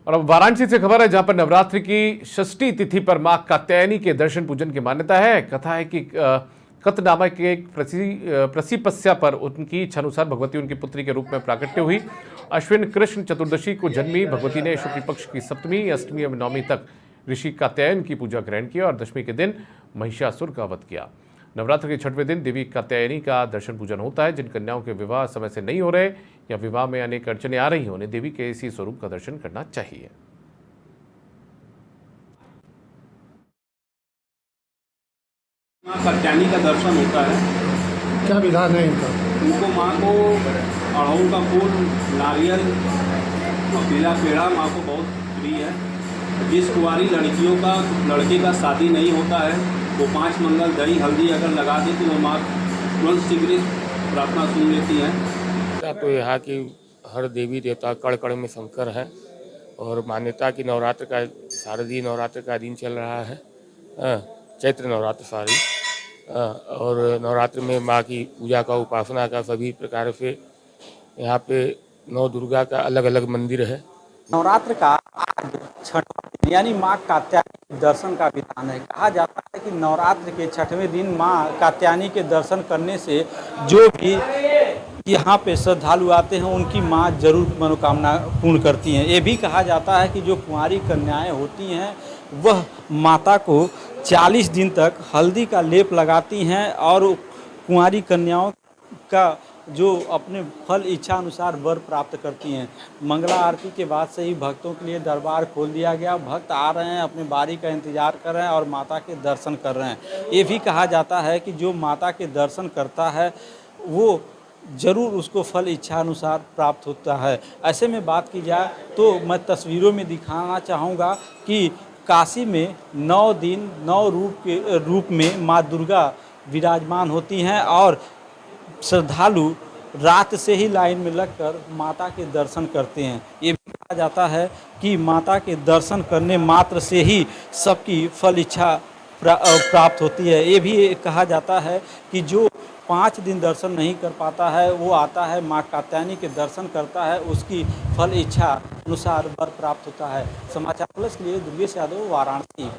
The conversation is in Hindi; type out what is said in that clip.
और अब वाराणसी से खबर है, जहां पर नवरात्रि की षष्ठी तिथि पर मां कात्यायनी के दर्शन पूजन की मान्यता है। कथा है कि कत नामक के एक प्रसीपस्या पर उनकी इच्छानुसार भगवती उनकी पुत्री के रूप में प्राकट्य हुई। अश्विन कृष्ण चतुर्दशी को जन्मी भगवती ने शुक्ल पक्ष की सप्तमी, अष्टमी और नवमी तक ऋषि कात्यायन की पूजा ग्रहण की और दशमी के दिन महिषासुर का वध किया। नवरात्र के छठवें दिन देवी कात्यायनी का दर्शन पूजन होता है। जिन कन्याओं के विवाह समय से नहीं हो रहे या विवाह में अनेक अड़चने आ रही हैं, उन्हें देवी के इसी स्वरूप का दर्शन करना चाहिए। माँ कात्यायनी का दर्शन होता है। क्या विधान है इनका? उनको माँ को अड़हुल का फूल, नारियल और पीला पेड़ा माँ को बहुत प्रिय है। जिस कुंवारी लड़कियों का लड़के का शादी नहीं होता है वो 5 मंगल दही हल्दी अगर लगा दे तो वो माँ तुरंत शीघ्र प्रार्थना सुन लेती हैं। तो यहाँ की हर देवी देवता कण कण में शंकर है और मान्यता की नवरात्र का शारदीय नवरात्र का दिन चल रहा है, चैत्र नवरात्र सारी। और नवरात्र में माँ की पूजा का, उपासना का सभी प्रकार से यहाँ पे नौ दुर्गा का अलग अलग मंदिर है। नवरात्र का आज छठवां दिन यानी माँ कात्यायनी के दर्शन का विधान है। कहा जाता है कि नवरात्र के छठवें दिन माँ कात्यायनी के दर्शन करने से जो भी यहाँ पे श्रद्धालु आते हैं उनकी माँ जरूर मनोकामना पूर्ण करती हैं। ये भी कहा जाता है कि जो कुंवारी कन्याएं होती हैं वह माता को 40 दिन तक हल्दी का लेप लगाती हैं और कुंवारी कन्याओं का जो अपने फल इच्छा अनुसार वर प्राप्त करती हैं। मंगला आरती के बाद से ही भक्तों के लिए दरबार खोल दिया गया। भक्त आ रहे हैं, अपने बारी का इंतजार कर रहे हैं और माता के दर्शन कर रहे हैं। ये भी कहा जाता है कि जो माता के दर्शन करता है वो ज़रूर उसको फल इच्छा अनुसार प्राप्त होता है। ऐसे में बात की जाए तो मैं तस्वीरों में दिखाना चाहूँगा कि काशी में 9 दिन 9 रूप में माँ दुर्गा विराजमान होती हैं और श्रद्धालु रात से ही लाइन में लगकर माता के दर्शन करते हैं। ये भी कहा जाता है कि माता के दर्शन करने मात्र से ही सबकी फल इच्छा प्राप्त होती है। ये भी कहा जाता है कि जो 5 दिन दर्शन नहीं कर पाता है वो आता है माँ कात्यायनी के दर्शन करता है, उसकी फल इच्छा अनुसार वर प्राप्त होता है। समाचार प्लस के लिए दुर्गेश यादव, वाराणसी।